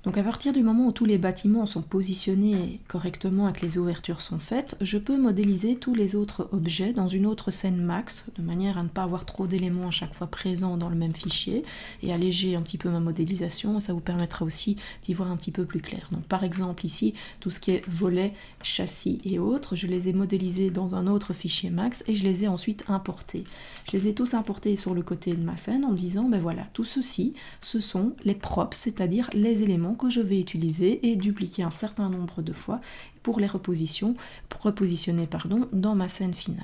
Donc à partir du moment où tous les bâtiments sont positionnés correctement et que les ouvertures sont faites, je peux modéliser tous les autres objets dans une autre scène max, de manière à ne pas avoir trop d'éléments à chaque fois présents dans le même fichier, et alléger un petit peu ma modélisation, ça vous permettra aussi d'y voir un petit peu plus clair. Donc par exemple ici, tout ce qui est volets, châssis et autres, je les ai modélisés dans un autre fichier max et je les ai ensuite importés. Je les ai tous importés sur le côté de ma scène en me disant, ben voilà, tout ceci, ce sont les props, c'est-à-dire les éléments que je vais utiliser et dupliquer un certain nombre de fois pour les repositionner dans ma scène finale.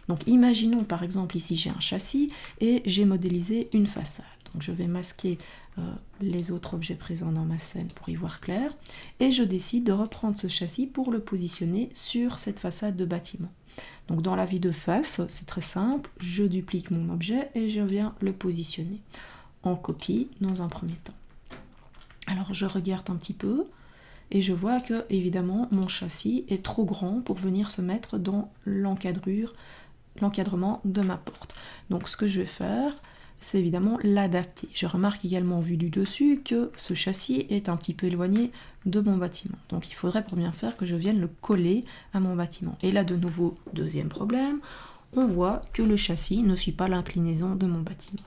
Donc imaginons par exemple ici j'ai un châssis et j'ai modélisé une façade. Donc je vais masquer les autres objets présents dans ma scène pour y voir clair et je décide de reprendre ce châssis pour le positionner sur cette façade de bâtiment. Donc dans la vue de face, c'est très simple, je duplique mon objet et je viens le positionner en copie dans un premier temps. Alors je regarde un petit peu et je vois que évidemment mon châssis est trop grand pour venir se mettre dans l'encadrement de ma porte. Donc ce que je vais faire, c'est évidemment l'adapter. Je remarque également vu du dessus que ce châssis est un petit peu éloigné de mon bâtiment. Donc il faudrait pour bien faire que je vienne le coller à mon bâtiment. Et là de nouveau, deuxième problème, on voit que le châssis ne suit pas l'inclinaison de mon bâtiment.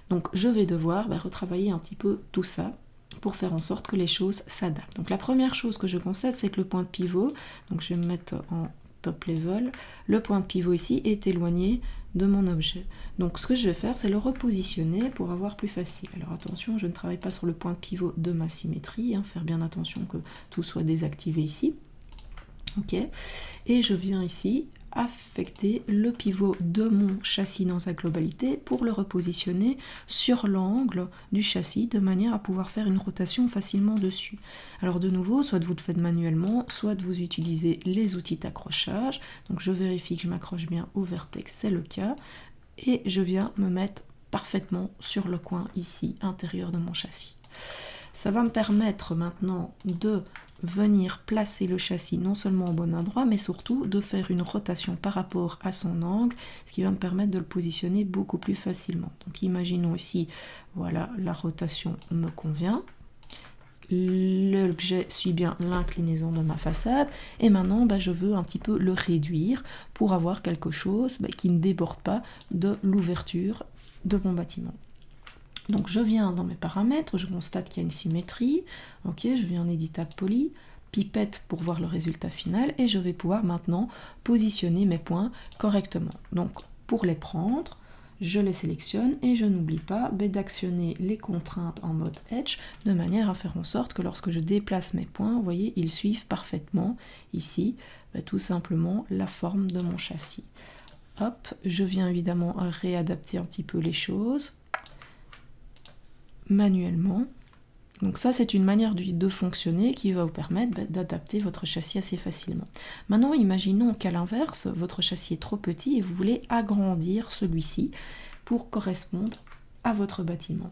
Donc je vais devoir retravailler un petit peu tout ça pour faire en sorte que les choses s'adaptent. Donc la première chose que je constate, c'est que le point de pivot, donc je vais me mettre en top level, le point de pivot ici est éloigné de mon objet. Donc ce que je vais faire, c'est le repositionner pour avoir plus facile. Alors attention, je ne travaille pas sur le point de pivot de ma symétrie, faire bien attention que tout soit désactivé ici. Ok, et je viens ici affecter le pivot de mon châssis dans sa globalité pour le repositionner sur l'angle du châssis de manière à pouvoir faire une rotation facilement dessus. Alors de nouveau, soit vous le faites manuellement, soit vous utilisez les outils d'accrochage. Donc je vérifie que je m'accroche bien au vertex, c'est le cas, et je viens me mettre parfaitement sur le coin ici, intérieur de mon châssis. Ça va me permettre maintenant de venir placer le châssis non seulement au bon endroit, mais surtout de faire une rotation par rapport à son angle, ce qui va me permettre de le positionner beaucoup plus facilement. Donc imaginons ici, voilà, la rotation me convient. L'objet suit bien l'inclinaison de ma façade et maintenant je veux un petit peu le réduire pour avoir quelque chose qui ne déborde pas de l'ouverture de mon bâtiment. Donc je viens dans mes paramètres, je constate qu'il y a une symétrie, ok, je viens en éditable poly, pipette pour voir le résultat final et je vais pouvoir maintenant positionner mes points correctement. Donc pour les prendre, je les sélectionne et je n'oublie pas d'actionner les contraintes en mode Edge de manière à faire en sorte que lorsque je déplace mes points, vous voyez, ils suivent parfaitement ici tout simplement la forme de mon châssis. Hop, je viens évidemment réadapter un petit peu les choses manuellement. Donc ça, c'est une manière de fonctionner qui va vous permettre d'adapter votre châssis assez facilement. Maintenant, imaginons qu'à l'inverse, votre châssis est trop petit et vous voulez agrandir celui-ci pour correspondre à votre bâtiment.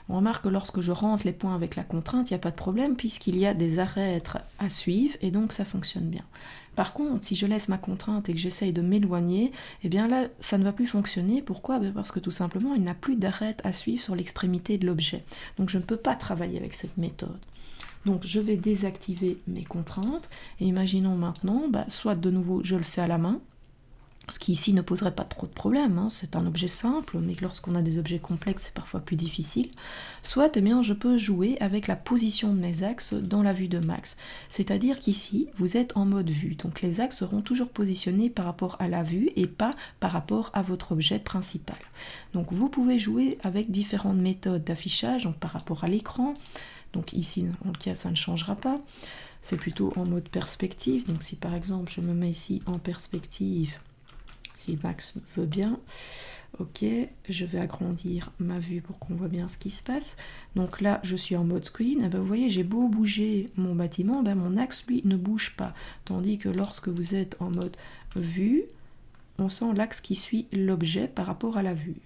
On remarque que lorsque je rentre les points avec la contrainte, il n'y a pas de problème puisqu'il y a des arêtes à suivre et donc ça fonctionne bien. Par contre, si je laisse ma contrainte et que j'essaye de m'éloigner, eh bien là, ça ne va plus fonctionner. Pourquoi ? Parce que tout simplement, il n'a plus d'arête à suivre sur l'extrémité de l'objet. Donc je ne peux pas travailler avec cette méthode. Donc je vais désactiver mes contraintes et imaginons maintenant, soit de nouveau je le fais à la main, ce qui ici ne poserait pas trop de problème, c'est un objet simple, mais lorsqu'on a des objets complexes, c'est parfois plus difficile. Soit je peux jouer avec la position de mes axes dans la vue de max. C'est-à-dire qu'ici, vous êtes en mode vue, donc les axes seront toujours positionnés par rapport à la vue et pas par rapport à votre objet principal. Donc vous pouvez jouer avec différentes méthodes d'affichage, donc par rapport à l'écran. Donc ici, en tout cas, ça ne changera pas. C'est plutôt en mode perspective. Donc si par exemple, je me mets ici en perspective, si Max veut bien, ok, je vais agrandir ma vue pour qu'on voit bien ce qui se passe. Donc là, je suis en mode screen, et vous voyez, j'ai beau bouger mon bâtiment, mon axe, lui, ne bouge pas. Tandis que lorsque vous êtes en mode vue, on sent l'axe qui suit l'objet par rapport à la vue.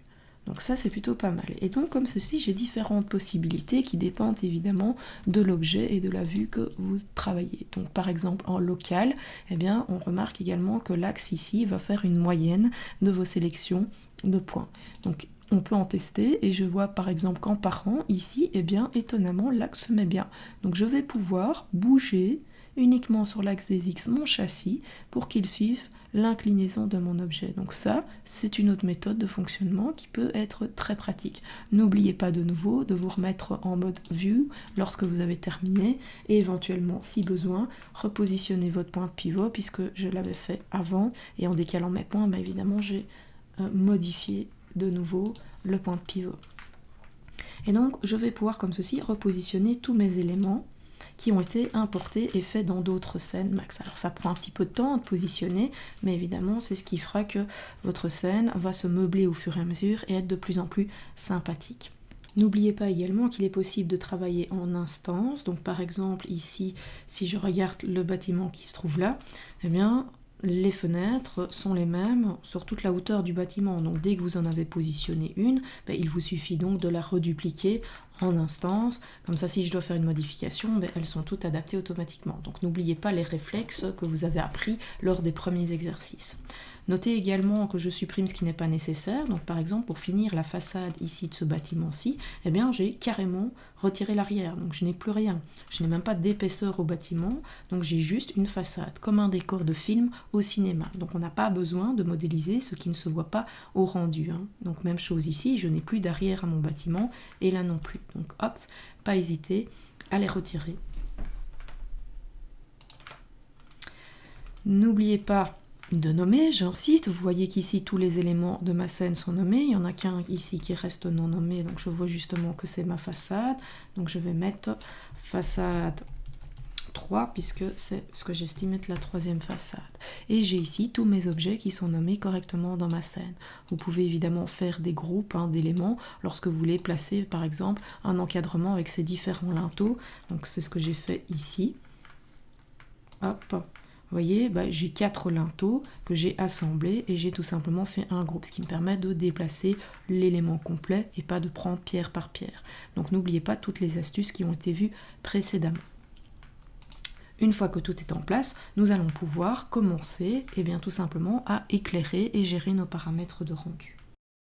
Donc ça, c'est plutôt pas mal. Et donc, comme ceci, j'ai différentes possibilités qui dépendent évidemment de l'objet et de la vue que vous travaillez. Donc, par exemple, en local, on remarque également que l'axe ici va faire une moyenne de vos sélections de points. Donc, on peut en tester, et je vois par exemple qu'en parant, ici, eh bien, étonnamment, l'axe se met bien. Donc je vais pouvoir bouger uniquement sur l'axe des X mon châssis pour qu'il suive l'inclinaison de mon objet. Donc ça, c'est une autre méthode de fonctionnement qui peut être très pratique. N'oubliez pas de nouveau de vous remettre en mode view lorsque vous avez terminé et éventuellement, si besoin, repositionner votre point de pivot puisque je l'avais fait avant et en décalant mes points, bah évidemment, j'ai modifié de nouveau le point de pivot. Et donc, je vais pouvoir comme ceci repositionner tous mes éléments qui ont été importés et faits dans d'autres scènes max. Alors ça prend un petit peu de temps de positionner, mais évidemment c'est ce qui fera que votre scène va se meubler au fur et à mesure et être de plus en plus sympathique. N'oubliez pas également qu'il est possible de travailler en instance, donc par exemple ici, si je regarde le bâtiment qui se trouve là, eh bien les fenêtres sont les mêmes sur toute la hauteur du bâtiment. Donc dès que vous en avez positionné une, il vous suffit donc de la redupliquer en instance. Comme ça, si je dois faire une modification, elles sont toutes adaptées automatiquement. Donc n'oubliez pas les réflexes que vous avez appris lors des premiers exercices. Notez également que je supprime ce qui n'est pas nécessaire. Donc par exemple, pour finir la façade ici de ce bâtiment-ci, eh bien j'ai carrément retiré l'arrière. Donc je n'ai plus rien. Je n'ai même pas d'épaisseur au bâtiment. Donc j'ai juste une façade, comme un décor de film au cinéma. Donc on n'a pas besoin de modéliser ce qui ne se voit pas au rendu. Donc même chose ici, je n'ai plus d'arrière à mon bâtiment et là non plus. Donc hop, pas hésiter à les retirer. N'oubliez pas de nommer, j'insiste, vous voyez qu'ici tous les éléments de ma scène sont nommés, il n'y en a qu'un ici qui reste non nommé, donc je vois justement que c'est ma façade, donc je vais mettre façade 3 puisque c'est ce que j'estime être la troisième façade. Et j'ai ici tous mes objets qui sont nommés correctement dans ma scène. Vous pouvez évidemment faire des groupes d'éléments lorsque vous voulez placer par exemple un encadrement avec ces différents linteaux, donc c'est ce que j'ai fait ici. Hop. Vous voyez, j'ai 4 linteaux que j'ai assemblés et j'ai tout simplement fait un groupe, ce qui me permet de déplacer l'élément complet et pas de prendre pierre par pierre. Donc n'oubliez pas toutes les astuces qui ont été vues précédemment. Une fois que tout est en place, nous allons pouvoir commencer tout simplement à éclairer et gérer nos paramètres de rendu.